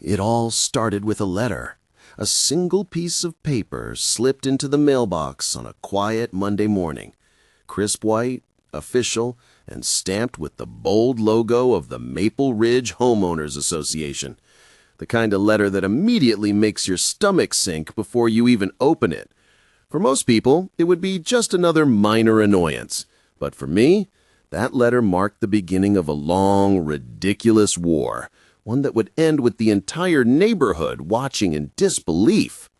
It all started with a letter. A single piece of paper slipped into the mailbox on a quiet Monday morning. Crisp white, official, and stamped with the bold logo of the Maple Ridge Homeowners Association. The kind of letter that immediately makes your stomach sink before you even open it. For most people, it would be just another minor annoyance. But for me, that letter marked the beginning of a long, ridiculous war, one that would end with the entire neighborhood watching in disbelief.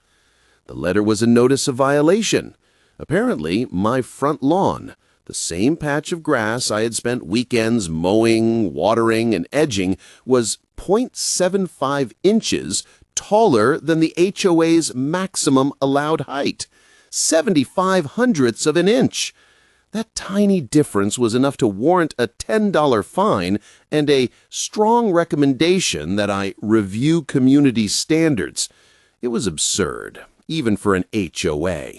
The letter was a notice of violation. Apparently, my front lawn, the same patch of grass I had spent weekends mowing, watering, and edging, was 0.75 inches taller than the HOA's maximum allowed height. 75 hundredths of an inch. That tiny difference was enough to warrant a $10 fine and a strong recommendation that I review community standards. It was absurd, even for an HOA.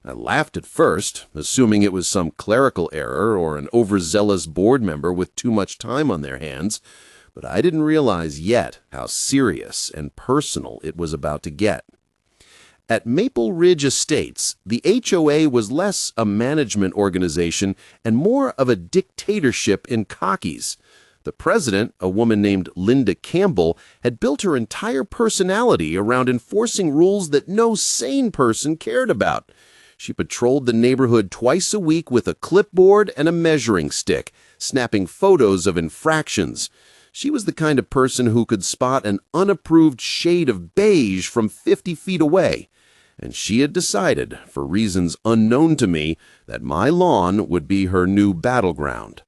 I laughed at first, assuming it was some clerical error or an overzealous board member with too much time on their hands, but I didn't realize yet how serious and personal it was about to get. At Maple Ridge Estates, the HOA was less a management organization and more of a dictatorship in khakis. The president, a woman named Linda Campbell, had built her entire personality around enforcing rules that no sane person cared about. She patrolled the neighborhood twice a week with a clipboard and a measuring stick, snapping photos of infractions. She was the kind of person who could spot an unapproved shade of beige from 50 feet away. And she had decided, for reasons unknown to me, that my lawn would be her new battleground.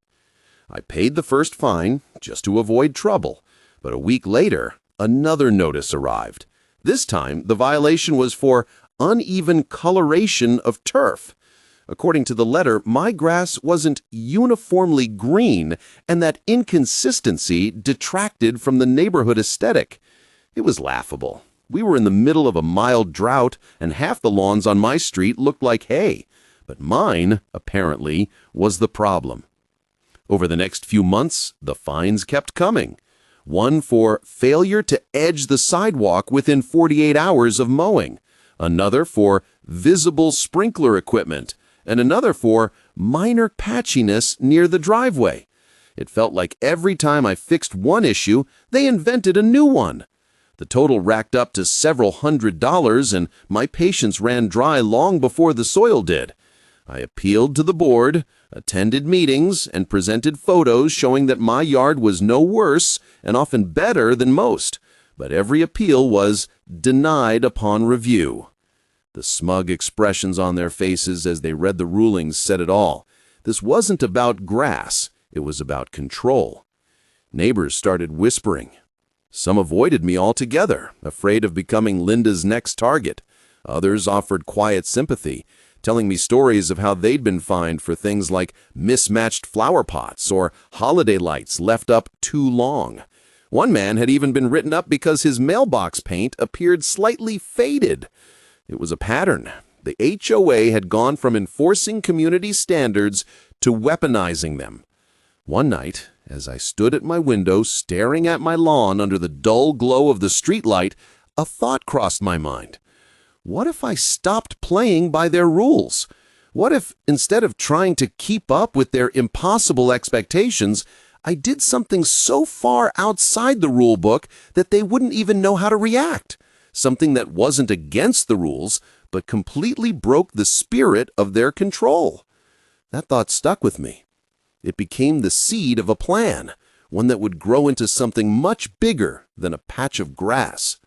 I paid the first fine, just to avoid trouble, but a week later, another notice arrived. This time, the violation was for uneven coloration of turf. According to the letter, my grass wasn't uniformly green, and that inconsistency detracted from the neighborhood aesthetic. It was laughable. We were in the middle of a mild drought, and half the lawns on my street looked like hay. But mine, apparently, was the problem. Over the next few months, the fines kept coming. One for failure to edge the sidewalk within 48 hours of mowing, another for visible sprinkler equipment, and another for minor patchiness near the driveway. It felt like every time I fixed one issue, they invented a new one. The total racked up to several $100s, and my patience ran dry long before the soil did. I appealed to the board, attended meetings, and presented photos showing that my yard was no worse and often better than most, but every appeal was denied upon review. The smug expressions on their faces as they read the rulings said it all. This wasn't about grass, it was about control. Neighbors started whispering. Some avoided me altogether, afraid of becoming Linda's next target. Others offered quiet sympathy, telling me stories of how they'd been fined for things like mismatched flower pots or holiday lights left up too long. One man had even been written up because his mailbox paint appeared slightly faded. It was a pattern. The HOA had gone from enforcing community standards to weaponizing them. One night, as I stood at my window staring at my lawn under the dull glow of the streetlight, a thought crossed my mind. What if I stopped playing by their rules? What if, instead of trying to keep up with their impossible expectations, I did something so far outside the rule book that they wouldn't even know how to react? Something that wasn't against the rules, but completely broke the spirit of their control. That thought stuck with me. It became the seed of a plan, one that would grow into something much bigger than a patch of grass.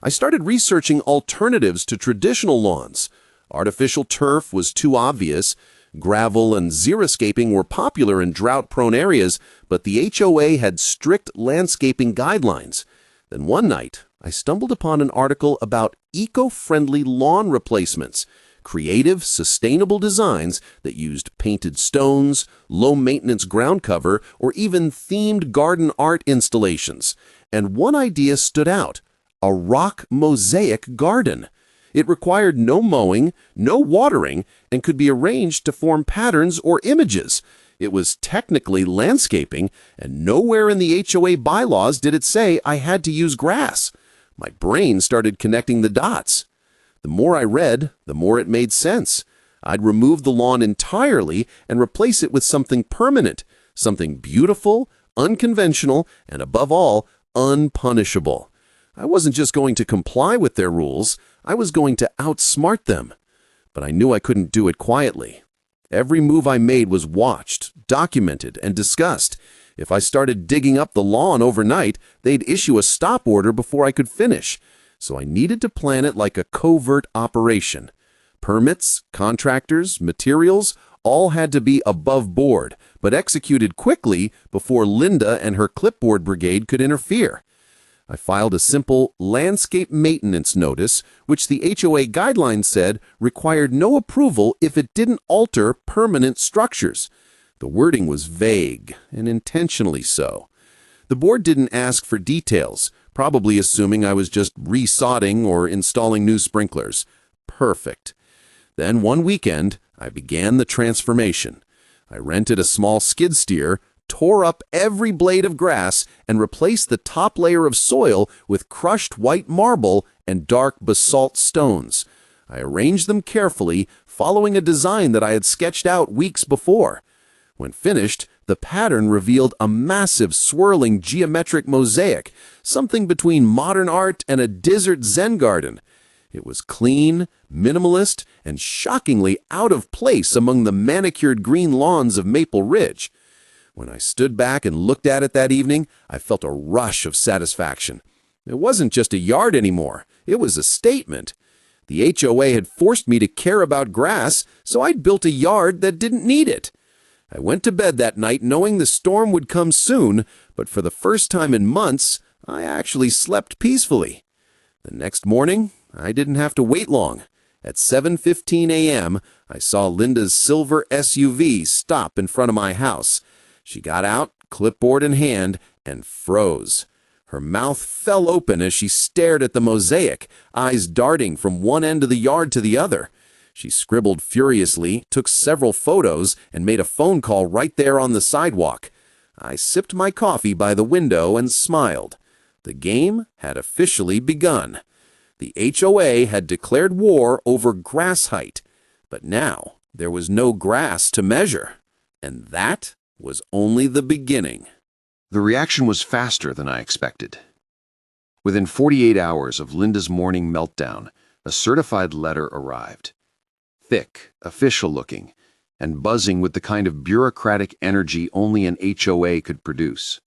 I started researching alternatives to traditional lawns. Artificial turf was too obvious. Gravel and xeriscaping were popular in drought-prone areas, but the HOA had strict landscaping guidelines. Then one night, I stumbled upon an article about eco-friendly lawn replacements, creative, sustainable designs that used painted stones, low-maintenance ground cover, or even themed garden art installations. And one idea stood out: a rock mosaic garden. It required no mowing, no watering, and could be arranged to form patterns or images. It was technically landscaping, and nowhere in the HOA bylaws did it say I had to use grass. My brain started connecting the dots. The more I read, the more it made sense. I'd remove the lawn entirely and replace it with something permanent, something beautiful, unconventional, and above all, unpunishable. I wasn't just going to comply with their rules, I was going to outsmart them. But I knew I couldn't do it quietly. Every move I made was watched, documented, and discussed. If I started digging up the lawn overnight, they'd issue a stop order before I could finish. So I needed to plan it like a covert operation. Permits, contractors, materials, all had to be above board, but executed quickly before Linda and her clipboard brigade could interfere. I filed a simple landscape maintenance notice, which the HOA guidelines said required no approval if it didn't alter permanent structures. The wording was vague, and intentionally so. The board didn't ask for details, probably assuming I was just resodding or installing new sprinklers. Perfect. Then one weekend, I began the transformation. I rented a small skid steer, tore up every blade of grass, and replaced the top layer of soil with crushed white marble and dark basalt stones. I arranged them carefully, following a design that I had sketched out weeks before. When finished, the pattern revealed a massive swirling geometric mosaic, something between modern art and a desert Zen garden. It was clean, minimalist, and shockingly out of place among the manicured green lawns of Maple Ridge. When I stood back and looked at it that evening, I felt a rush of satisfaction. It wasn't just a yard anymore. It was a statement. The HOA had forced me to care about grass, so I'd built a yard that didn't need it. I went to bed that night knowing the storm would come soon, but for the first time in months, I actually slept peacefully. The next morning, I didn't have to wait long. At 7:15 a.m., I saw Linda's silver SUV stop in front of my house. She got out, clipboard in hand, and froze. Her mouth fell open as she stared at the mosaic, eyes darting from one end of the yard to the other. She scribbled furiously, took several photos, and made a phone call right there on the sidewalk. I sipped my coffee by the window and smiled. The game had officially begun. The HOA had declared war over grass height, but now there was no grass to measure, and that was only the beginning. The reaction was faster than I expected. Within 48 hours of Linda's morning meltdown, a certified letter arrived. Thick, official-looking, and buzzing with the kind of bureaucratic energy only an HOA could produce.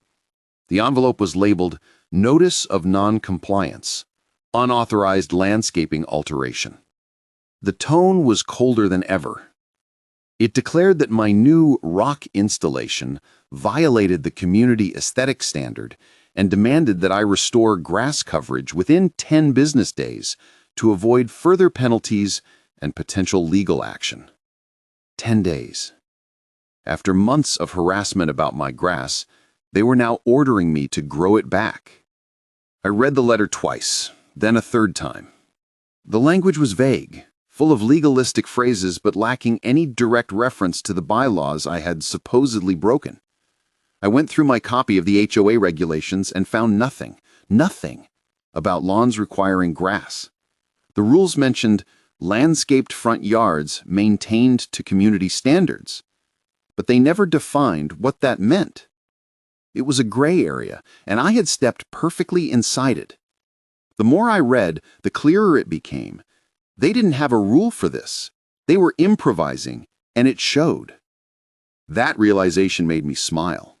The envelope was labeled Notice of Non-Compliance, Unauthorized Landscaping Alteration. The tone was colder than ever. It declared that my new rock installation violated the community aesthetic standard and demanded that I restore grass coverage within 10 business days to avoid further penalties and potential legal action. 10 days. After months of harassment about my grass, they were now ordering me to grow it back. I read the letter twice, then a third time. The language was vague, full of legalistic phrases but lacking any direct reference to the bylaws I had supposedly broken. I went through my copy of the HOA regulations and found nothing about lawns requiring grass. The rules mentioned landscaped front yards maintained to community standards, but they never defined what that meant. It was a gray area, and I had stepped perfectly inside it. The more I read, the clearer it became. They didn't have a rule for this. They were improvising, and it showed. That realization made me smile.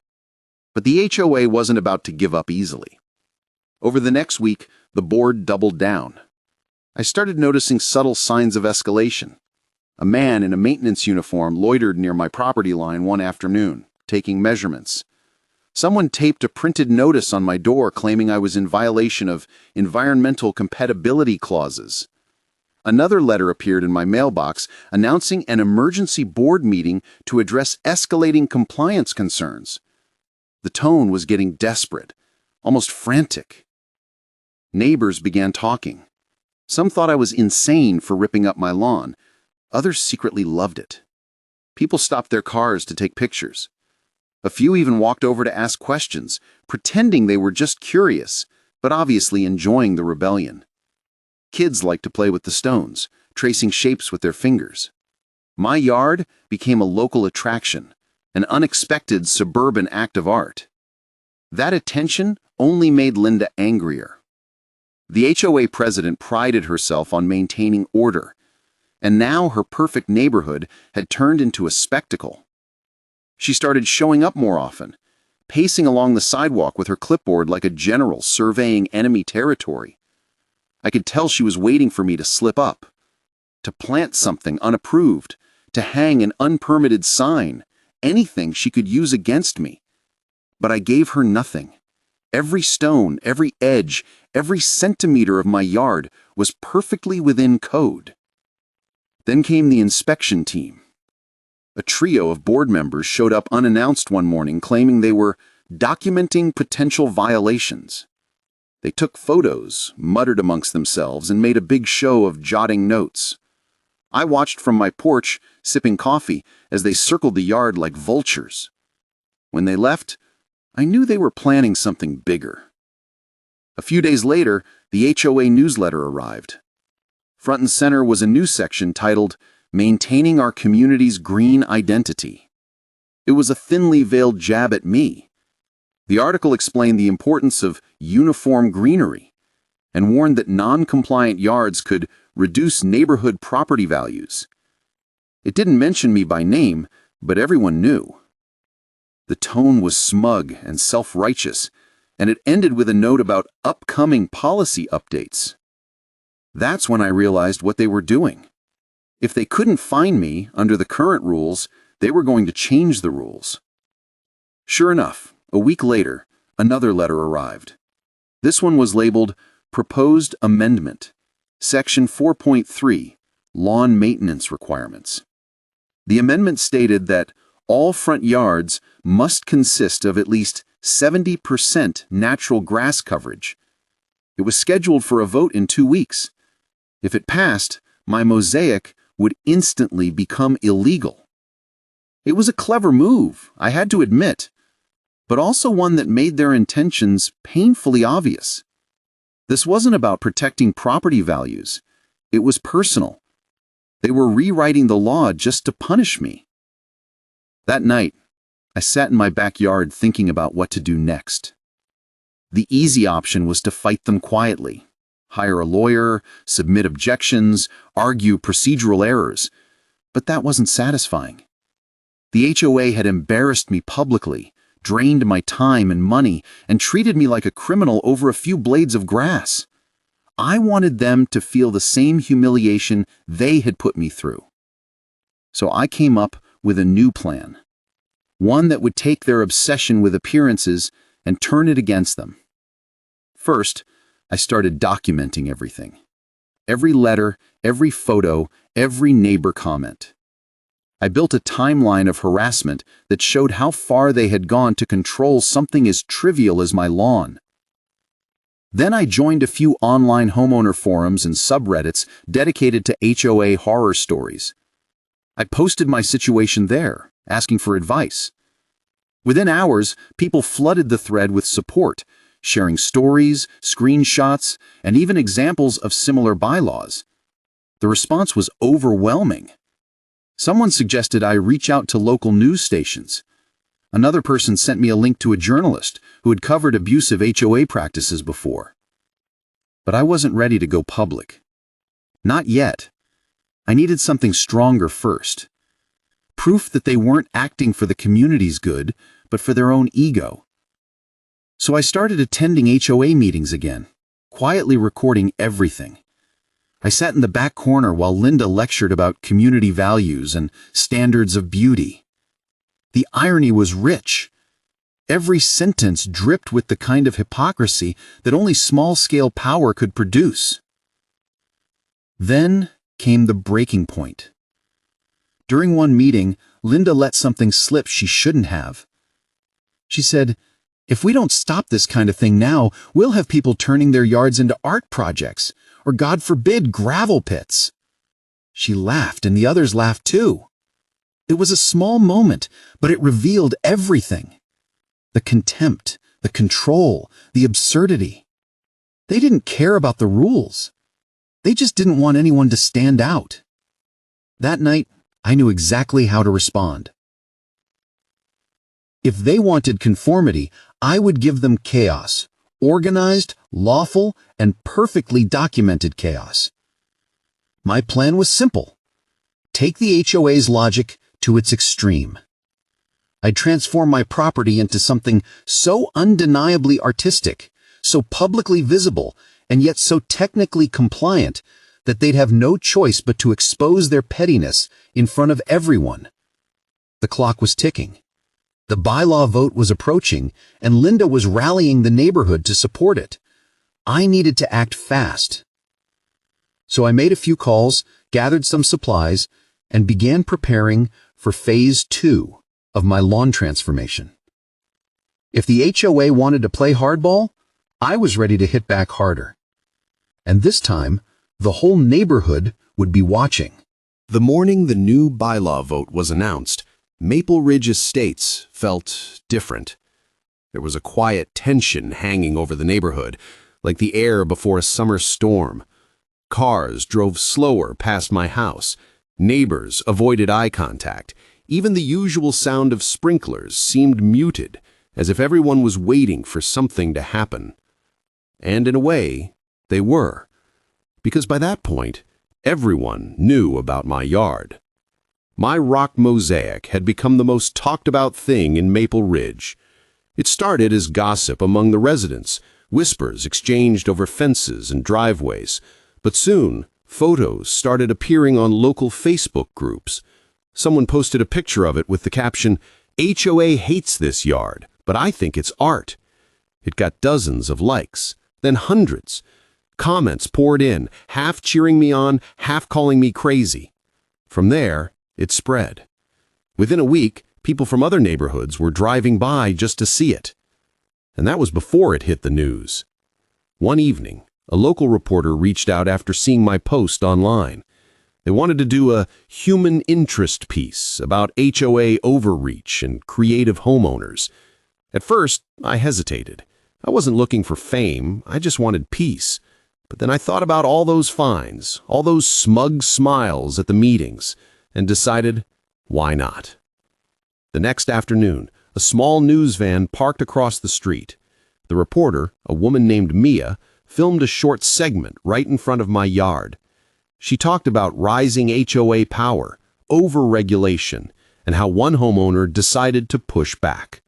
But the HOA wasn't about to give up easily. Over the next week, the board doubled down. I started noticing subtle signs of escalation. A man in a maintenance uniform loitered near my property line one afternoon, taking measurements. Someone taped a printed notice on my door claiming I was in violation of environmental compatibility clauses. Another letter appeared in my mailbox announcing an emergency board meeting to address escalating compliance concerns. The tone was getting desperate, almost frantic. Neighbors began talking. Some thought I was insane for ripping up my lawn. Others secretly loved it. People stopped their cars to take pictures. A few even walked over to ask questions, pretending they were just curious, but obviously enjoying the rebellion. Kids liked to play with the stones, tracing shapes with their fingers. My yard became a local attraction, an unexpected suburban act of art. That attention only made Linda angrier. The HOA president prided herself on maintaining order, and now her perfect neighborhood had turned into a spectacle. She started showing up more often, pacing along the sidewalk with her clipboard like a general surveying enemy territory. I could tell she was waiting for me to slip up, to plant something unapproved, to hang an unpermitted sign, anything she could use against me. But I gave her nothing. Every stone, every edge, every centimeter of my yard was perfectly within code. Then came the inspection team. A trio of board members showed up unannounced one morning claiming they were documenting potential violations. They took photos, muttered amongst themselves, and made a big show of jotting notes. I watched from my porch, sipping coffee, as they circled the yard like vultures. When they left, I knew they were planning something bigger. A few days later, the HOA newsletter arrived. Front and center was a news section titled, "Maintaining Our Community's Green Identity." It was a thinly veiled jab at me. The article explained the importance of uniform greenery and warned that non-compliant yards could reduce neighborhood property values. It didn't mention me by name, but everyone knew. The tone was smug and self-righteous, and it ended with a note about upcoming policy updates. That's when I realized what they were doing. If they couldn't find me under the current rules, they were going to change the rules. Sure enough, a week later, another letter arrived. This one was labeled Proposed Amendment, Section 4.3, Lawn Maintenance Requirements. The amendment stated that all front yards must consist of at least 70% natural grass coverage. It was scheduled for a vote in 2 weeks. If it passed, my mosaic would instantly become illegal. It was a clever move, I had to admit, but also one that made their intentions painfully obvious. This wasn't about protecting property values. It was personal. They were rewriting the law just to punish me. That night, I sat in my backyard thinking about what to do next. The easy option was to fight them quietly. Hire a lawyer, submit objections, argue procedural errors. But that wasn't satisfying. The HOA had embarrassed me publicly, drained my time and money, and treated me like a criminal over a few blades of grass. I wanted them to feel the same humiliation they had put me through. So I came up with a new plan. One that would take their obsession with appearances and turn it against them. First, I started documenting everything. Every letter, every photo, every neighbor comment. I built a timeline of harassment that showed how far they had gone to control something as trivial as my lawn. Then I joined a few online homeowner forums and subreddits dedicated to HOA horror stories. I posted my situation there, asking for advice. Within hours, people flooded the thread with support, sharing stories, screenshots, and even examples of similar bylaws. The response was overwhelming. Someone suggested I reach out to local news stations. Another person sent me a link to a journalist who had covered abusive HOA practices before. But I wasn't ready to go public. Not yet. I needed something stronger first. Proof that they weren't acting for the community's good, but for their own ego. So I started attending HOA meetings again, quietly recording everything. I sat in the back corner while Linda lectured about community values and standards of beauty. The irony was rich. Every sentence dripped with the kind of hypocrisy that only small-scale power could produce. Then came the breaking point. During one meeting, Linda let something slip she shouldn't have. She said, "If we don't stop this kind of thing now, we'll have people turning their yards into art projects, or God forbid, gravel pits." She laughed, and the others laughed too. It was a small moment, but it revealed everything. The contempt, the control, the absurdity. They didn't care about the rules. They just didn't want anyone to stand out. That night, I knew exactly how to respond. If they wanted conformity, I would give them chaos, organized, lawful, and perfectly documented chaos. My plan was simple. Take the HOA's logic to its extreme. I'd transform my property into something so undeniably artistic, so publicly visible, and yet so technically compliant that they'd have no choice but to expose their pettiness in front of everyone. The clock was ticking. The bylaw vote was approaching, and Linda was rallying the neighborhood to support it. I needed to act fast. So I made a few calls, gathered some supplies, and began preparing for phase 2 of my lawn transformation. If the HOA wanted to play hardball, I was ready to hit back harder. And this time, the whole neighborhood would be watching. The morning the new bylaw vote was announced, Maple Ridge Estates felt different. There was a quiet tension hanging over the neighborhood, like the air before a summer storm. Cars drove slower past my house. Neighbors avoided eye contact. Even the usual sound of sprinklers seemed muted, as if everyone was waiting for something to happen. And in a way, they were. Because by that point, everyone knew about my yard. My rock mosaic had become the most talked about thing in Maple Ridge. It started as gossip among the residents, whispers exchanged over fences and driveways, but soon photos started appearing on local Facebook groups. Someone posted a picture of it with the caption, "HOA hates this yard, but I think it's art." It got dozens of likes, then hundreds. Comments poured in, half cheering me on, half calling me crazy. From there, it spread. Within a week, people from other neighborhoods were driving by just to see it. And that was before it hit the news. One evening, a local reporter reached out after seeing my post online. They wanted to do a human interest piece about HOA overreach and creative homeowners. At first, I hesitated. I wasn't looking for fame, I just wanted peace. But then I thought about all those fines, all those smug smiles at the meetings, and decided, why not? The next afternoon, a small news van parked across the street. The reporter, a woman named Mia, filmed a short segment right in front of my yard. She talked about rising HOA power, over-regulation, and how one homeowner decided to push back.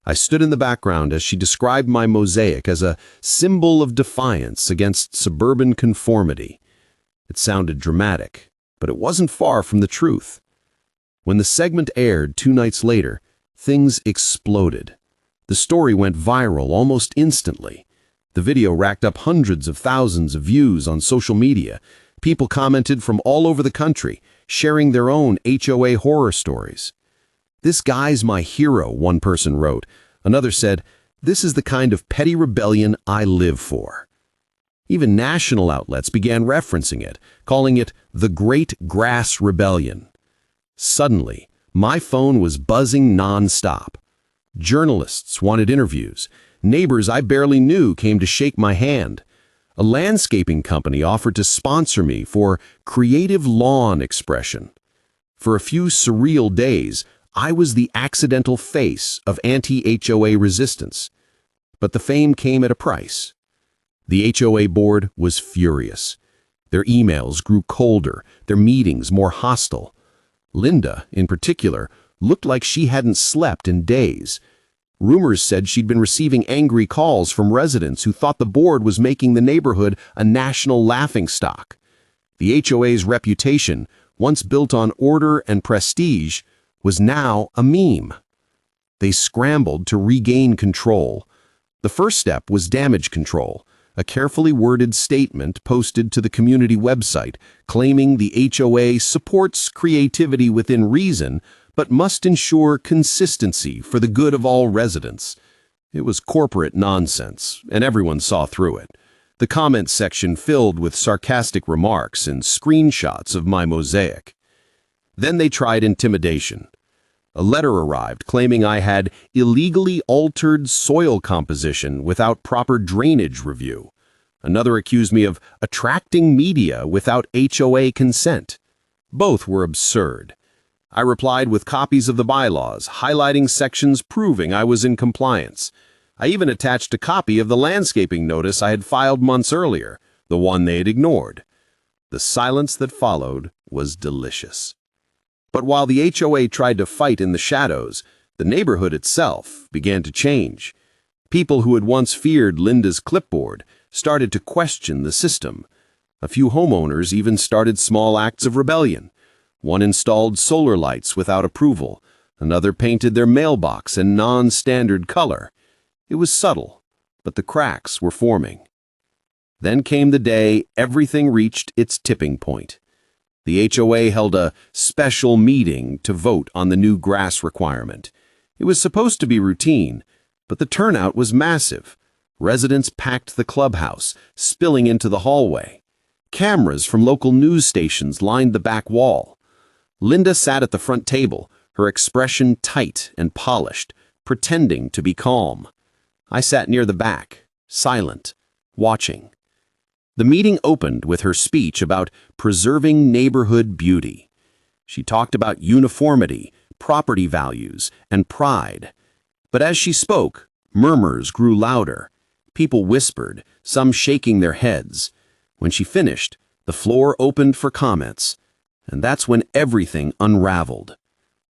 I stood in the background as she described my mosaic as a symbol of defiance against suburban conformity. It sounded dramatic, but it wasn't far from the truth. When the segment aired 2 nights later, things exploded. The story went viral almost instantly. The video racked up hundreds of thousands of views on social media. People commented from all over the country, sharing their own HOA horror stories. "This guy's my hero," one person wrote. Another said, "This is the kind of petty rebellion I live for." Even national outlets began referencing it, calling it the Great Grass Rebellion. Suddenly, my phone was buzzing non-stop. Journalists wanted interviews. Neighbors I barely knew came to shake my hand. A landscaping company offered to sponsor me for creative lawn expression. For a few surreal days, I was the accidental face of anti-HOA resistance. But the fame came at a price. The HOA board was furious. Their emails grew colder, their meetings more hostile. Linda, in particular, looked like she hadn't slept in days. Rumors said she'd been receiving angry calls from residents who thought the board was making the neighborhood a national laughingstock. The HOA's reputation, once built on order and prestige, was now a meme. They scrambled to regain control. The first step was damage control, a carefully worded statement posted to the community website claiming the HOA supports creativity within reason, but must ensure consistency for the good of all residents. It was corporate nonsense, and everyone saw through it. The comments section filled with sarcastic remarks and screenshots of my mosaic. Then they tried intimidation. A letter arrived claiming I had illegally altered soil composition without proper drainage review. Another accused me of attracting media without HOA consent. Both were absurd. I replied with copies of the bylaws, highlighting sections proving I was in compliance. I even attached a copy of the landscaping notice I had filed months earlier, the one they had ignored. The silence that followed was delicious. But while the HOA tried to fight in the shadows, the neighborhood itself began to change. People who had once feared Linda's clipboard started to question the system. A few homeowners even started small acts of rebellion. One installed solar lights without approval. Another painted their mailbox a non-standard color. It was subtle, but the cracks were forming. Then came the day everything reached its tipping point. The HOA held a special meeting to vote on the new grass requirement. It was supposed to be routine, but the turnout was massive. Residents packed the clubhouse, spilling into the hallway. Cameras from local news stations lined the back wall. Linda sat at the front table, her expression tight and polished, pretending to be calm. I sat near the back, silent, watching. The meeting opened with her speech about preserving neighborhood beauty. She talked about uniformity, property values, and pride. But as she spoke, murmurs grew louder. People whispered, some shaking their heads. When she finished, the floor opened for comments. And that's when everything unraveled.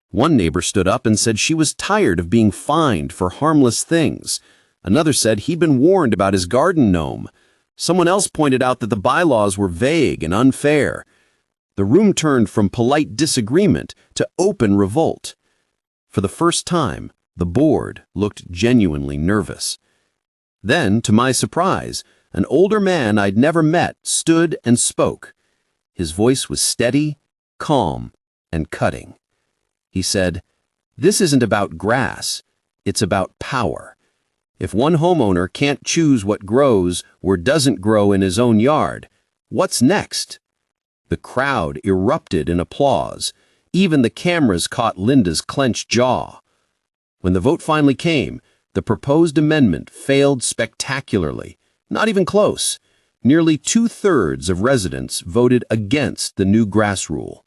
One neighbor stood up and said she was tired of being fined for harmless things. Another said he'd been warned about his garden gnome. Someone else pointed out that the bylaws were vague and unfair. The room turned from polite disagreement to open revolt. For the first time, the board looked genuinely nervous. Then, to my surprise, an older man I'd never met stood and spoke. His voice was steady, calm, and cutting. He said, "This isn't about grass, it's about power. If one homeowner can't choose what grows or doesn't grow in his own yard, what's next?" The crowd erupted in applause. Even the cameras caught Linda's clenched jaw. When the vote finally came, the proposed amendment failed spectacularly. Not even close. Nearly 2/3 of residents voted against the new grass rule.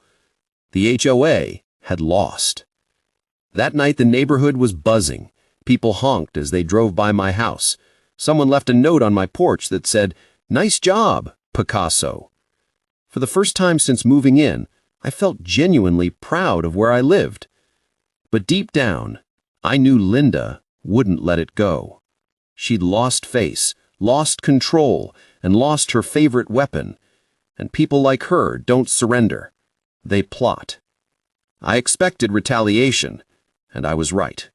The HOA had lost. That night the neighborhood was buzzing. People honked as they drove by my house. Someone left a note on my porch that said, "Nice job, Picasso." For the first time since moving in, I felt genuinely proud of where I lived. But deep down, I knew Linda wouldn't let it go. She'd lost face, lost control, and lost her favorite weapon. And people like her don't surrender. They plot. I expected retaliation, and I was right.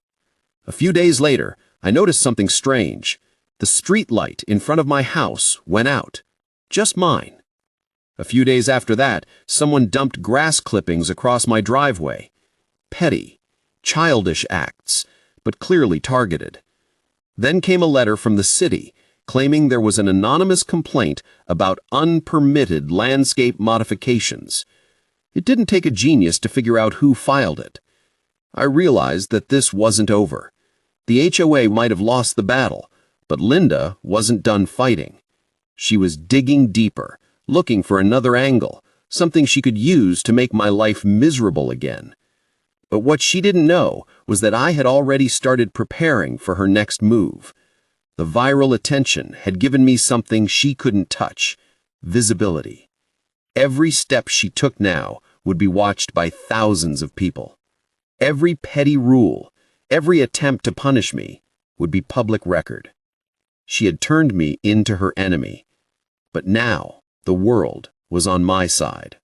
A few days later, I noticed something strange. The street light in front of my house went out. Just mine. A few days after that, someone dumped grass clippings across my driveway. Petty, childish acts, but clearly targeted. Then came a letter from the city claiming there was an anonymous complaint about unpermitted landscape modifications. It didn't take a genius to figure out who filed it. I realized that this wasn't over. The HOA might have lost the battle, but Linda wasn't done fighting. She was digging deeper, looking for another angle, something she could use to make my life miserable again. But what she didn't know was that I had already started preparing for her next move. The viral attention had given me something she couldn't touch: visibility. Every step she took now would be watched by thousands of people. Every petty rule, every attempt to punish me, would be public record. She had turned me into her enemy. But now, the world was on my side.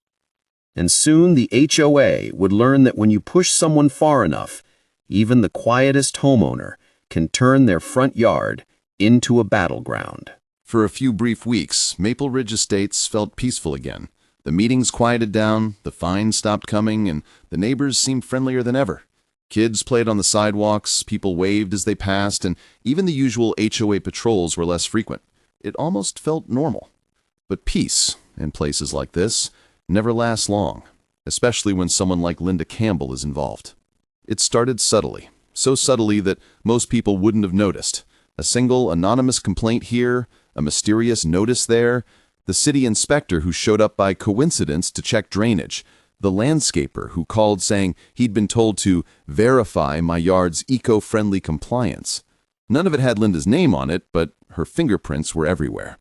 And soon the HOA would learn that when you push someone far enough, even the quietest homeowner can turn their front yard into a battleground. For a few brief weeks, Maple Ridge Estates felt peaceful again. The meetings quieted down, the fines stopped coming, and the neighbors seemed friendlier than ever. Kids played on the sidewalks, people waved as they passed, and even the usual HOA patrols were less frequent. It almost felt normal. But peace, in places like this, never lasts long. especially when someone like Linda Campbell is involved. It started subtly, so subtly that most people wouldn't have noticed. A single anonymous complaint here, a mysterious notice there, the city inspector who showed up by coincidence to check drainage, the landscaper who called saying he'd been told to verify my yard's eco-friendly compliance. None of it had Linda's name on it, but her fingerprints were everywhere.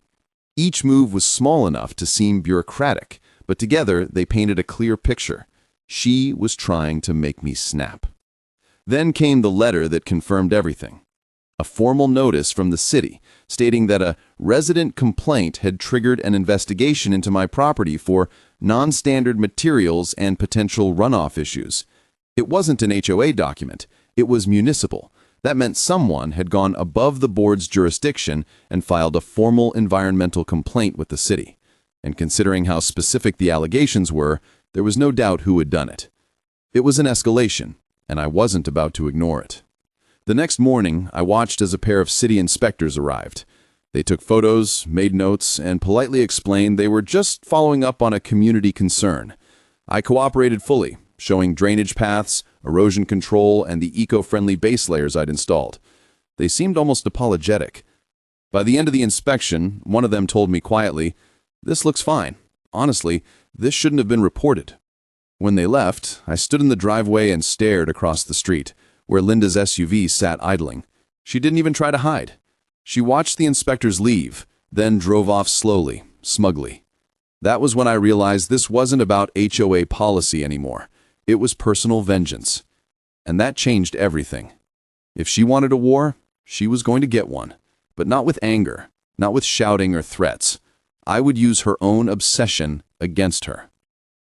Each move was small enough to seem bureaucratic, but together they painted a clear picture. She was trying to make me snap. Then came the letter that confirmed everything. A formal notice from the city stating that a resident complaint had triggered an investigation into my property for non-standard materials and potential runoff issues. It wasn't an HOA document. It was municipal. That meant someone had gone above the board's jurisdiction and filed a formal environmental complaint with the city. And considering how specific the allegations were, there was no doubt who had done it. It was an escalation, and I wasn't about to ignore it. The next morning, I watched as a pair of city inspectors arrived. They took photos, made notes, and politely explained they were just following up on a community concern. I cooperated fully, showing drainage paths, erosion control, and the eco-friendly base layers I'd installed. They seemed almost apologetic. By the end of the inspection, one of them told me quietly, "This looks fine. Honestly, this shouldn't have been reported." When they left, I stood in the driveway and stared across the street, where Linda's SUV sat idling. She didn't even try to hide. She watched the inspectors leave, then drove off slowly, smugly. That was when I realized this wasn't about HOA policy anymore. It was personal vengeance. And that changed everything. If she wanted a war, she was going to get one. But not with anger, not with shouting or threats. I would use her own obsession against her.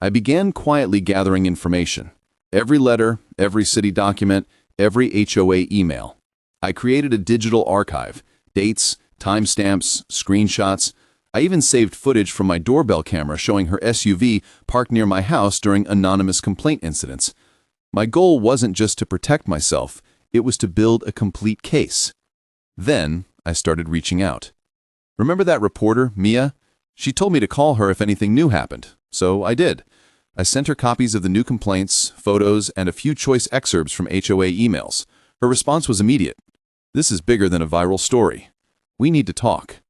I began quietly gathering information. Every letter, every city document, every HOA email. I created a digital archive, dates, timestamps, screenshots. I even saved footage from my doorbell camera showing her SUV parked near my house during anonymous complaint incidents. My goal wasn't just to protect myself, it was to build a complete case. Then I started reaching out. Remember that reporter, Mia? She told me to call her if anything new happened, so I did. I sent her copies of the new complaints, photos, and a few choice excerpts from HOA emails. Her response was immediate. "This is bigger than a viral story. We need to talk."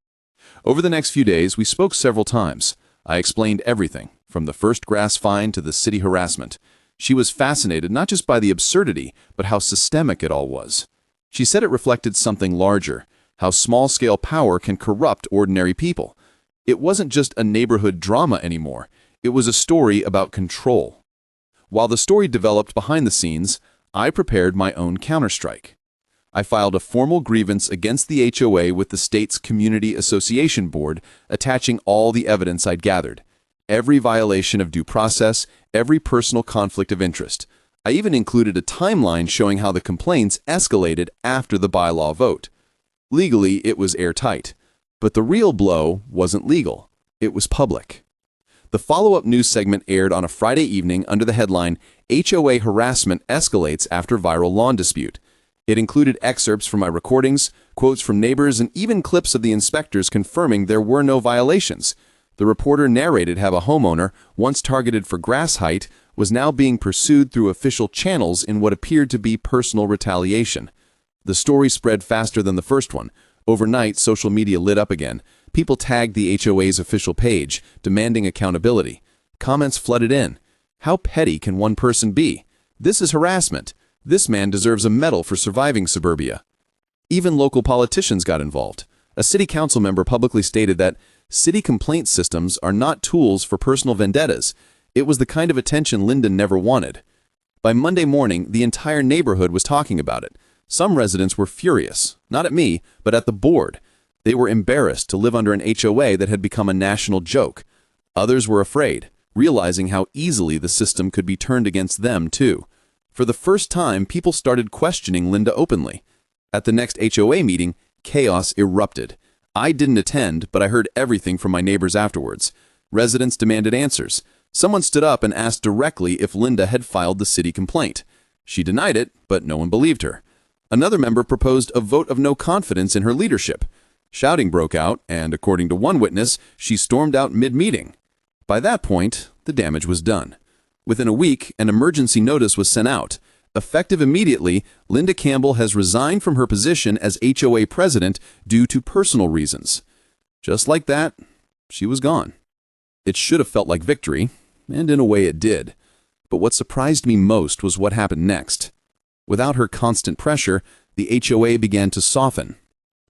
Over the next few days, we spoke several times. I explained everything, from the first grass fine to the city harassment. She was fascinated not just by the absurdity, but how systemic it all was. She said it reflected something larger, how small-scale power can corrupt ordinary people. It wasn't just a neighborhood drama anymore. It was a story about control. While the story developed behind the scenes, I prepared my own counterstrike. I filed a formal grievance against the HOA with the state's Community Association Board, attaching all the evidence I'd gathered. Every violation of due process, every personal conflict of interest. I even included a timeline showing how the complaints escalated after the bylaw vote. Legally, it was airtight. But the real blow wasn't legal. It was public. The follow-up news segment aired on a Friday evening under the headline, "HOA Harassment Escalates After Viral Lawn Dispute." It included excerpts from my recordings, quotes from neighbors, and even clips of the inspectors confirming there were no violations. The reporter narrated how a homeowner, once targeted for grass height, was now being pursued through official channels in what appeared to be personal retaliation. The story spread faster than the first one. Overnight, social media lit up again. People tagged the HOA's official page, demanding accountability. Comments flooded in. "How petty can one person be? This is harassment. This man deserves a medal for surviving suburbia." Even local politicians got involved. A city council member publicly stated that city complaint systems are not tools for personal vendettas. It was the kind of attention Linda never wanted. By Monday morning, the entire neighborhood was talking about it. Some residents were furious, not at me, but at the board. They were embarrassed to live under an HOA that had become a national joke. Others were afraid, realizing how easily the system could be turned against them, too. For the first time, people started questioning Linda openly. At the next HOA meeting, chaos erupted. I didn't attend, but I heard everything from my neighbors afterwards. Residents demanded answers. Someone stood up and asked directly if Linda had filed the city complaint. She denied it, but no one believed her. Another member proposed a vote of no confidence in her leadership. Shouting broke out, and according to one witness, she stormed out mid-meeting. By that point, the damage was done. Within a week, an emergency notice was sent out. Effective immediately, Linda Campbell has resigned from her position as HOA president due to personal reasons. Just like that, she was gone. It should have felt like victory, and in a way it did. But what surprised me most was what happened next. Without her constant pressure, the HOA began to soften.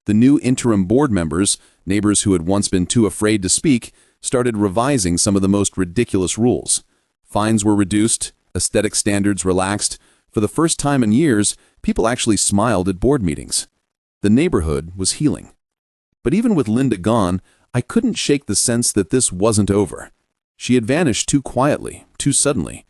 The new interim board members, neighbors who had once been too afraid to speak, started revising some of the most ridiculous rules. Fines were reduced, aesthetic standards relaxed. For the first time in years, people actually smiled at board meetings. The neighborhood was healing. But even with Linda gone, I couldn't shake the sense that this wasn't over. She had vanished too quietly, too suddenly.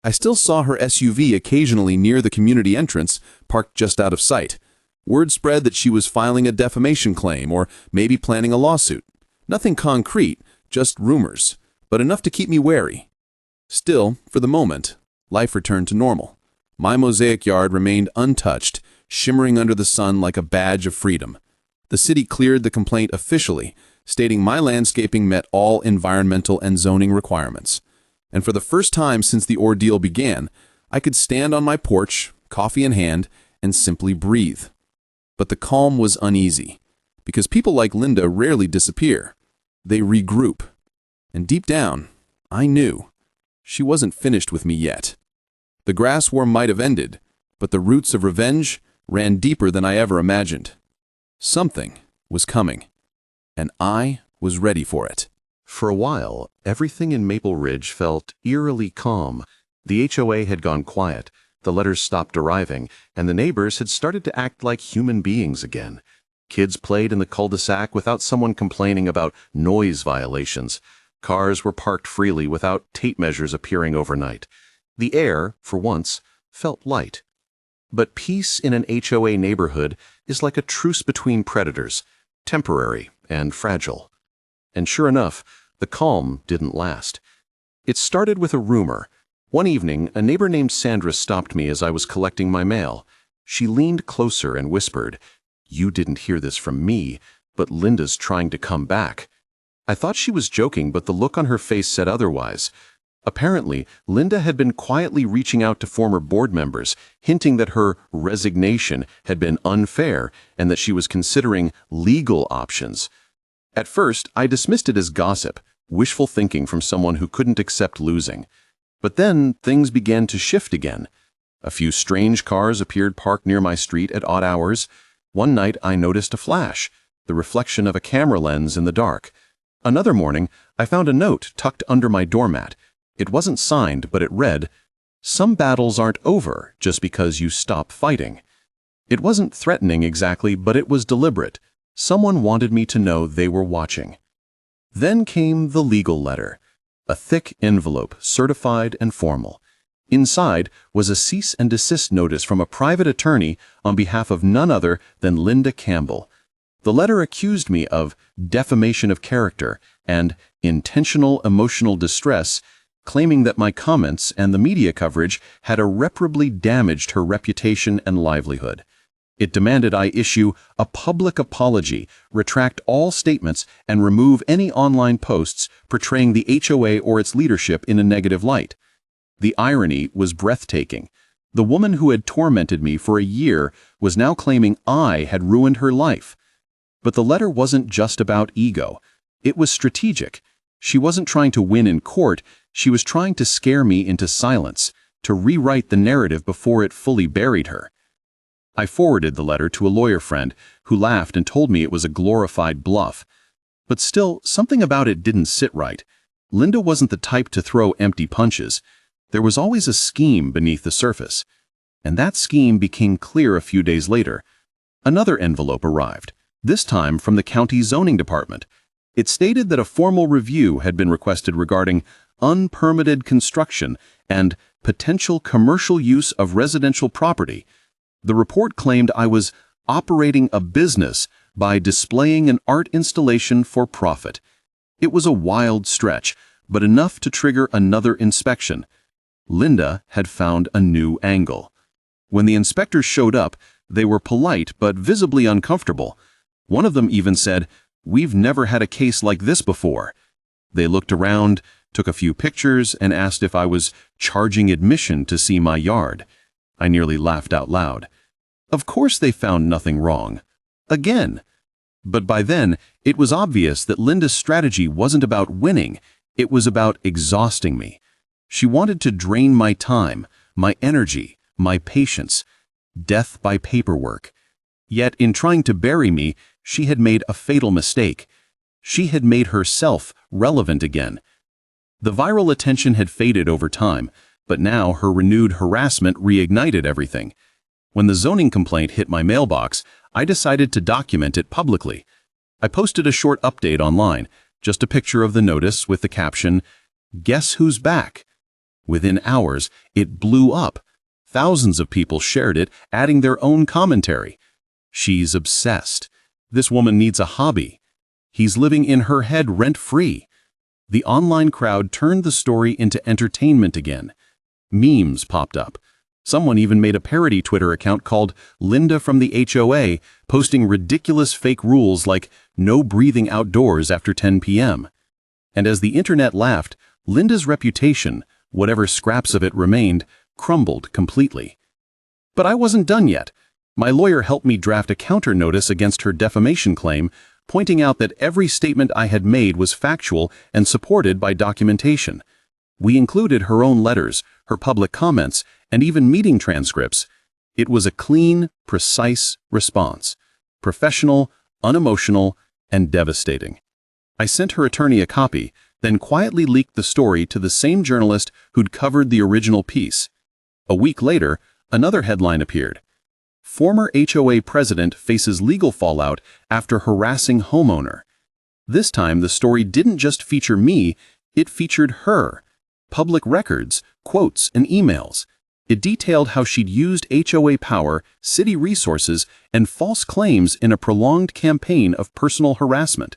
I still saw her SUV occasionally near the community entrance, parked just out of sight. Word spread that she was filing a defamation claim or maybe planning a lawsuit. Nothing concrete, just rumors, but enough to keep me wary. Still, for the moment, life returned to normal. My mosaic yard remained untouched, shimmering under the sun like a badge of freedom. The city cleared the complaint officially, stating my landscaping met all environmental and zoning requirements. And for the first time since the ordeal began, I could stand on my porch, coffee in hand, and simply breathe. But the calm was uneasy, because people like Linda rarely disappear. They regroup. And deep down, I knew she wasn't finished with me yet. The grass war might have ended, but the roots of revenge ran deeper than I ever imagined. Something was coming, and I was ready for it. For a while, everything in Maple Ridge felt eerily calm. The HOA had gone quiet, the letters stopped arriving, and the neighbors had started to act like human beings again. Kids played in the cul-de-sac without someone complaining about noise violations. Cars were parked freely without tape measures appearing overnight. The air, for once, felt light. But peace in an HOA neighborhood is like a truce between predators, temporary and fragile. And sure enough, the calm didn't last. It started with a rumor. One evening, a neighbor named Sandra stopped me as I was collecting my mail. She leaned closer and whispered, "You didn't hear this from me, but Linda's trying to come back." I thought she was joking, but the look on her face said otherwise. Apparently, Linda had been quietly reaching out to former board members, hinting that her resignation had been unfair and that she was considering legal options. At first, I dismissed it as gossip, wishful thinking from someone who couldn't accept losing. But then things began to shift again. A few strange cars appeared parked near my street at odd hours. One night I noticed a flash, the reflection of a camera lens in the dark. Another morning, I found a note tucked under my doormat. It wasn't signed, but it read, "Some battles aren't over just because you stop fighting." It wasn't threatening exactly, but it was deliberate. Someone wanted me to know they were watching. Then came the legal letter, a thick envelope, certified and formal. Inside was a cease and desist notice from a private attorney on behalf of none other than Linda Campbell. The letter accused me of defamation of character and intentional emotional distress, claiming that my comments and the media coverage had irreparably damaged her reputation and livelihood. It demanded I issue a public apology, retract all statements, and remove any online posts portraying the HOA or its leadership in a negative light. The irony was breathtaking. The woman who had tormented me for a year was now claiming I had ruined her life. But the letter wasn't just about ego. It was strategic. She wasn't trying to win in court. She was trying to scare me into silence, to rewrite the narrative before it fully buried her. I forwarded the letter to a lawyer friend who laughed and told me it was a glorified bluff. But still, something about it didn't sit right. Linda wasn't the type to throw empty punches. There was always a scheme beneath the surface. And that scheme became clear a few days later. Another envelope arrived, this time from the county zoning department. It stated that a formal review had been requested regarding unpermitted construction and potential commercial use of residential property. The report claimed I was operating a business by displaying an art installation for profit. It was a wild stretch, but enough to trigger another inspection. Linda had found a new angle. When the inspectors showed up, they were polite but visibly uncomfortable. One of them even said, "We've never had a case like this before." They looked around, took a few pictures, and asked if I was charging admission to see my yard. I nearly laughed out loud. Of course they found nothing wrong. Again. But by then, it was obvious that Linda's strategy wasn't about winning, it was about exhausting me. She wanted to drain my time, my energy, my patience, death by paperwork. Yet in trying to bury me, she had made a fatal mistake. She had made herself relevant again. The viral attention had faded over time, but now her renewed harassment reignited everything. When the zoning complaint hit my mailbox, I decided to document it publicly. I posted a short update online, just a picture of the notice with the caption, "Guess who's back?" Within hours, it blew up. Thousands of people shared it, adding their own commentary. She's obsessed. This woman needs a hobby. He's living in her head rent-free. The online crowd turned the story into entertainment again. Memes popped up. Someone even made a parody Twitter account called Linda from the HOA, posting ridiculous fake rules like no breathing outdoors after 10 p.m. And as the internet laughed, Linda's reputation, whatever scraps of it remained, crumbled completely. But I wasn't done yet. My lawyer helped me draft a counter notice against her defamation claim, pointing out that every statement I had made was factual and supported by documentation. We included her own letters, her public comments, and even meeting transcripts. It was a clean, precise response. Professional, unemotional, and devastating. I sent her attorney a copy, then quietly leaked the story to the same journalist who'd covered the original piece. A week later, another headline appeared. Former HOA president faces legal fallout after harassing homeowner. This time, the story didn't just feature me, it featured her. Public records, quotes, and emails. It detailed how she'd used HOA power, city resources, and false claims in a prolonged campaign of personal harassment.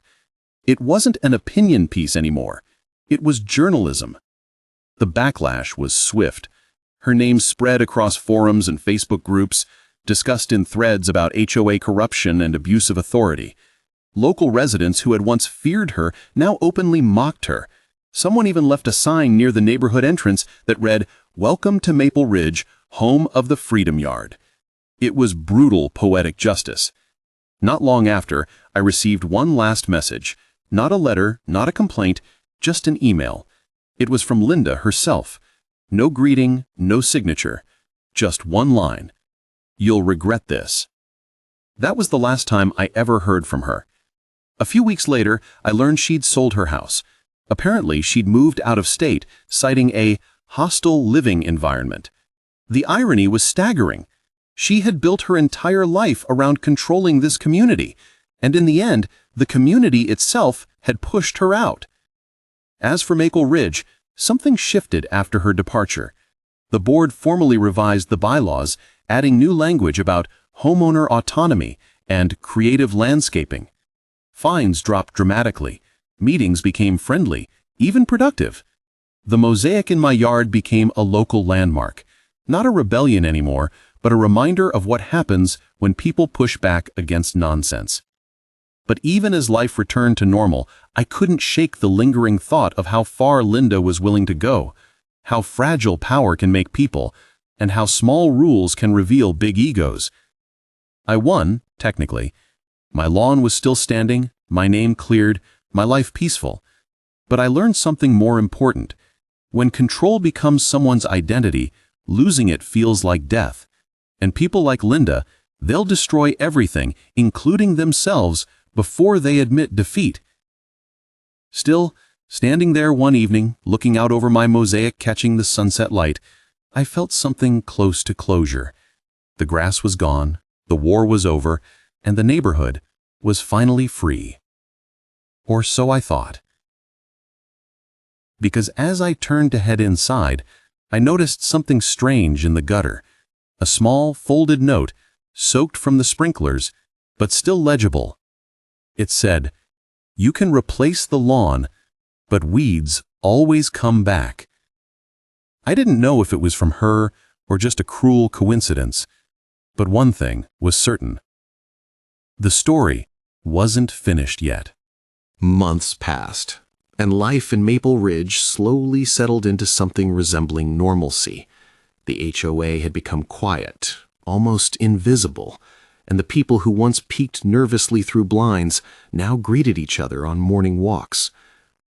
It wasn't an opinion piece anymore. It was journalism. The backlash was swift. Her name spread across forums and Facebook groups, discussed in threads about HOA corruption and abuse of authority. Local residents who had once feared her now openly mocked her. Someone even left a sign near the neighborhood entrance that read, "Welcome to Maple Ridge, home of the Freedom Yard." It was brutal poetic justice. Not long after, I received one last message. Not a letter, not a complaint, just an email. It was from Linda herself. No greeting, no signature. Just one line. "You'll regret this." That was the last time I ever heard from her. A few weeks later, I learned she'd sold her house. Apparently, she'd moved out of state, citing a hostile living environment. The irony was staggering. She had built her entire life around controlling this community, and in the end, the community itself had pushed her out. As for Maple Ridge, something shifted after her departure. The board formally revised the bylaws, adding new language about homeowner autonomy and creative landscaping. Fines dropped dramatically. Meetings became friendly, even productive. The mosaic in my yard became a local landmark. Not a rebellion anymore, but a reminder of what happens when people push back against nonsense. But even as life returned to normal, I couldn't shake the lingering thought of how far Linda was willing to go, how fragile power can make people, and how small rules can reveal big egos. I won, technically. My lawn was still standing, my name cleared, my life peaceful. But I learned something more important. When control becomes someone's identity, losing it feels like death. And people like Linda, they'll destroy everything, including themselves, before they admit defeat. Still, standing there one evening, looking out over my mosaic catching the sunset light, I felt something close to closure. The grass was gone, the war was over, and the neighborhood was finally free. Or so I thought. Because as I turned to head inside, I noticed something strange in the gutter. A small, folded note, soaked from the sprinklers, but still legible. It said, "You can replace the lawn, but weeds always come back." I didn't know if it was from her or just a cruel coincidence, but one thing was certain. The story wasn't finished yet. Months passed. and life in Maple Ridge slowly settled into something resembling normalcy. The HOA had become quiet, almost invisible, and the people who once peeked nervously through blinds now greeted each other on morning walks.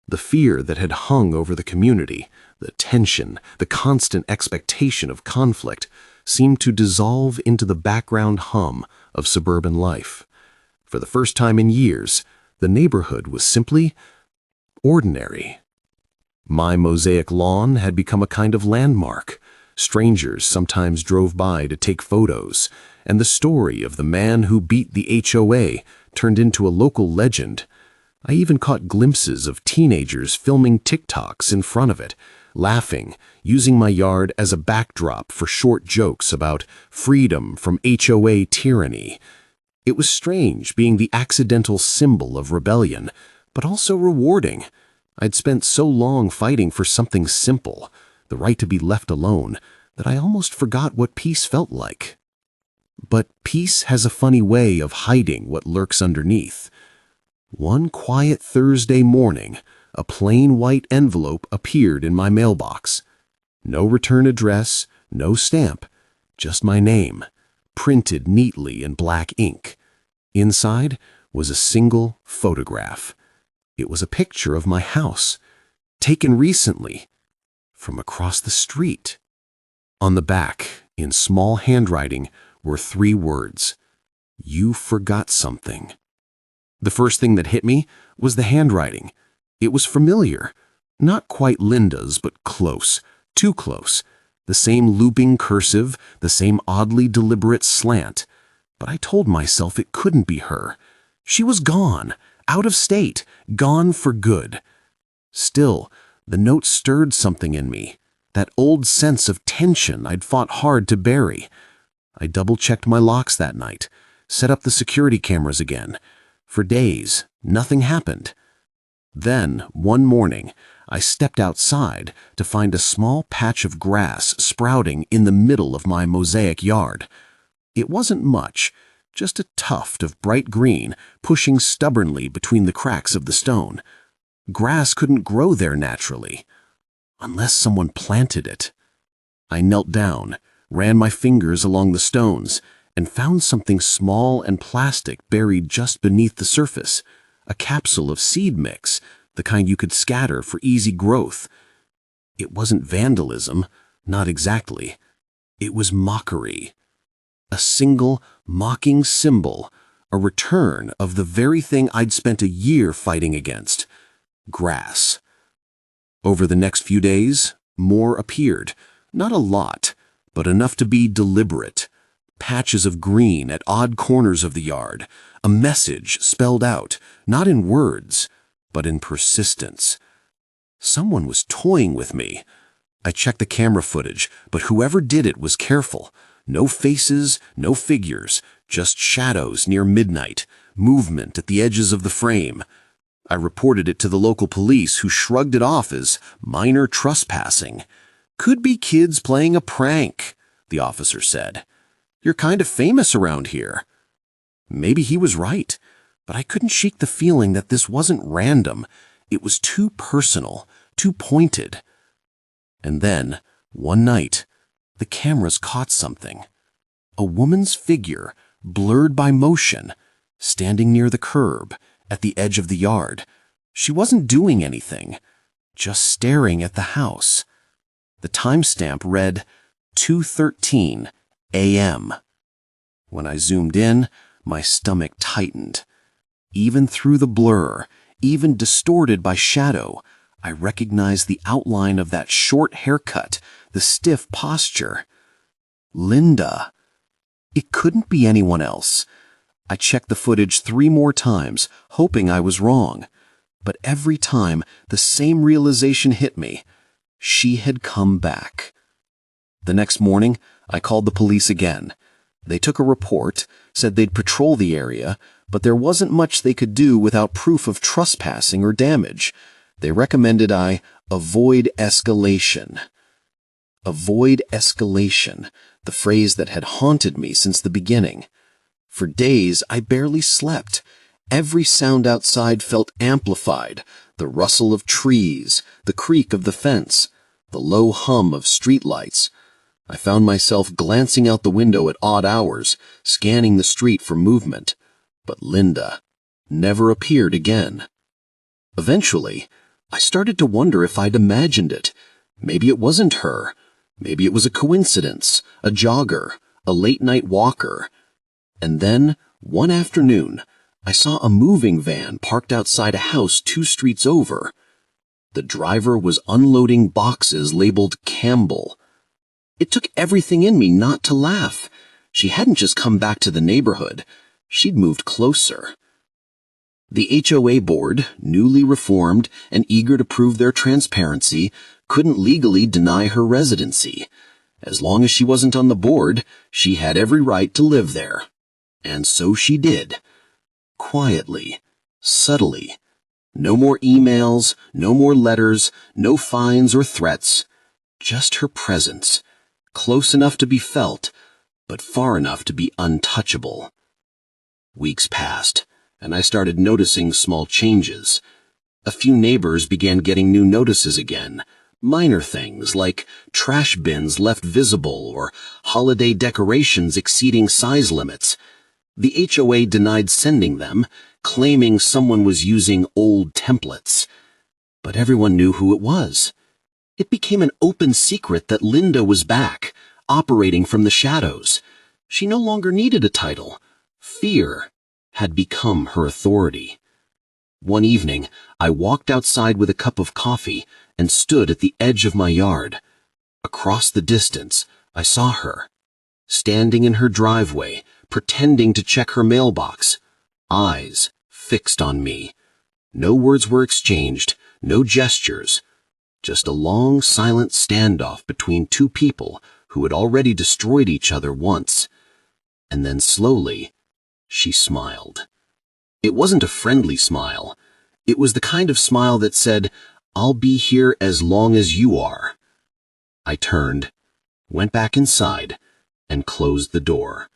The fear that had hung over the community, the tension, the constant expectation of conflict, seemed to dissolve into the background hum of suburban life. For the first time in years, the neighborhood was simply ordinary. My mosaic lawn had become a kind of landmark. Strangers sometimes drove by to take photos, and the story of the man who beat the HOA turned into a local legend. I even caught glimpses of teenagers filming TikToks in front of it, laughing, using my yard as a backdrop for short jokes about freedom from HOA tyranny. It was strange being the accidental symbol of rebellion, but also rewarding. I'd spent so long fighting for something simple, the right to be left alone, that I almost forgot what peace felt like. But peace has a funny way of hiding what lurks underneath. One quiet Thursday morning, a plain white envelope appeared in my mailbox. No return address, no stamp, just my name, printed neatly in black ink. Inside was a single photograph. It was a picture of my house, taken recently, from across the street. On the back, in small handwriting, were 3 words: "You forgot something." The first thing that hit me was the handwriting. It was familiar. Not quite Linda's, but close, too close. The same looping cursive, the same oddly deliberate slant. But I told myself it couldn't be her. She was gone, out of state, gone for good. Still, the note stirred something in me, that old sense of tension I'd fought hard to bury. I double-checked my locks that night, set up the security cameras again. For days, nothing happened. Then, one morning, I stepped outside to find a small patch of grass sprouting in the middle of my mosaic yard. It wasn't much, just a tuft of bright green pushing stubbornly between the cracks of the stone. Grass couldn't grow there naturally, unless someone planted it. I knelt down, ran my fingers along the stones, and found something small and plastic buried just beneath the surface, a capsule of seed mix, the kind you could scatter for easy growth. It wasn't vandalism, not exactly. It was mockery. A single, mocking symbol, a return of the very thing I'd spent a year fighting against: grass. Over the next few days, more appeared. Not a lot, but enough to be deliberate. Patches of green at odd corners of the yard, a message spelled out, not in words, but in persistence. Someone was toying with me. I checked the camera footage, but whoever did it was careful. No faces, no figures, just shadows near midnight, movement at the edges of the frame. I reported it to the local police, who shrugged it off as minor trespassing. "Could be kids playing a prank," the officer said. "You're kind of famous around here." Maybe he was right, but I couldn't shake the feeling that this wasn't random. It was too personal, too pointed. And then, one night, the cameras caught something. A woman's figure, blurred by motion, standing near the curb, at the edge of the yard. She wasn't doing anything, just staring at the house. The timestamp read 2:13 a.m. When I zoomed in, my stomach tightened. Even through the blur, even distorted by shadow, I recognized the outline of that short haircut, the stiff posture. Linda. It couldn't be anyone else. I checked the footage 3 more times, hoping I was wrong. But every time, the same realization hit me. She had come back. The next morning, I called the police again. They took a report, said they'd patrol the area, but there wasn't much they could do without proof of trespassing or damage. They recommended I avoid escalation. Avoid escalation, the phrase that had haunted me since the beginning. For days, I barely slept. Every sound outside felt amplified: the rustle of trees, the creak of the fence, the low hum of streetlights. I found myself glancing out the window at odd hours, scanning the street for movement. But Linda never appeared again. Eventually, I started to wonder if I'd imagined it. Maybe it wasn't her. Maybe it was a coincidence, a jogger, a late-night walker. And then, one afternoon, I saw a moving van parked outside a house 2 streets over. The driver was unloading boxes labeled Campbell. It took everything in me not to laugh. She hadn't just come back to the neighborhood. She'd moved closer. The HOA board, newly reformed and eager to prove their transparency, couldn't legally deny her residency. As long as she wasn't on the board, she had every right to live there. And so she did. Quietly, subtly. No more emails, no more letters, no fines or threats. Just her presence, close enough to be felt, but far enough to be untouchable. Weeks passed, and I started noticing small changes. A few neighbors began getting new notices again. Minor things like trash bins left visible or holiday decorations exceeding size limits. The HOA denied sending them, claiming someone was using old templates. But everyone knew who it was. It became an open secret that Linda was back, operating from the shadows. She no longer needed a title. Fear had become her authority. One evening, I walked outside with a cup of coffee and stood at the edge of my yard. Across the distance, I saw her, standing in her driveway, pretending to check her mailbox, eyes fixed on me. No words were exchanged, no gestures, just a long, silent standoff between 2 people who had already destroyed each other once. And then slowly, she smiled. It wasn't a friendly smile. It was the kind of smile that said, "I'll be here as long as you are." I turned, went back inside, and closed the door.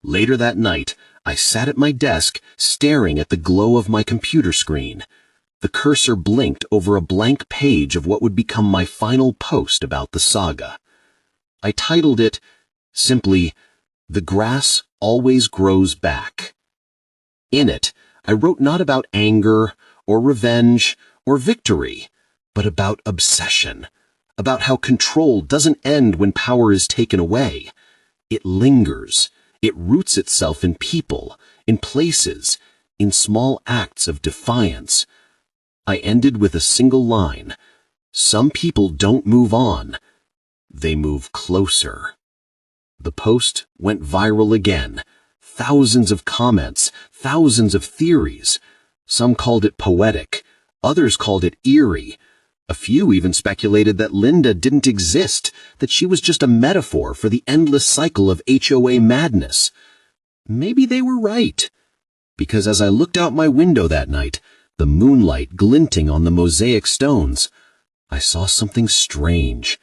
Later that night, I sat at my desk, staring at the glow of my computer screen. The cursor blinked over a blank page of what would become my final post about the saga. I titled it, simply, "The Grass Always Grows Back." In it, I wrote not about anger, or revenge, or victory, but about obsession, about how control doesn't end when power is taken away. It lingers. It roots itself in people, in places, in small acts of defiance. I ended with a single line. Some people don't move on. They move closer. The post went viral again. Thousands of comments, thousands of theories. Some called it poetic. Others called it eerie. A few even speculated that Linda didn't exist, that she was just a metaphor for the endless cycle of HOA madness. Maybe they were right, because as I looked out my window that night, the moonlight glinting on the mosaic stones, I saw something strange.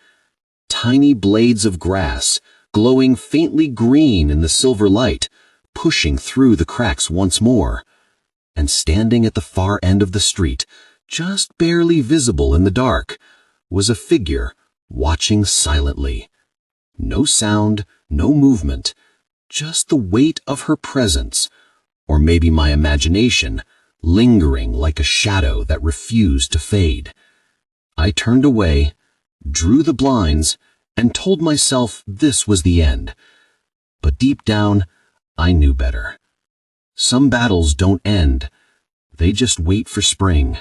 Tiny blades of grass, glowing faintly green in the silver light, pushing through the cracks once more. And standing at the far end of the street, just barely visible in the dark, was a figure watching silently. No sound, no movement, just the weight of her presence, or maybe my imagination, lingering like a shadow that refused to fade. I turned away, drew the blinds, and told myself this was the end. But deep down, I knew better. Some battles don't end. They just wait for spring.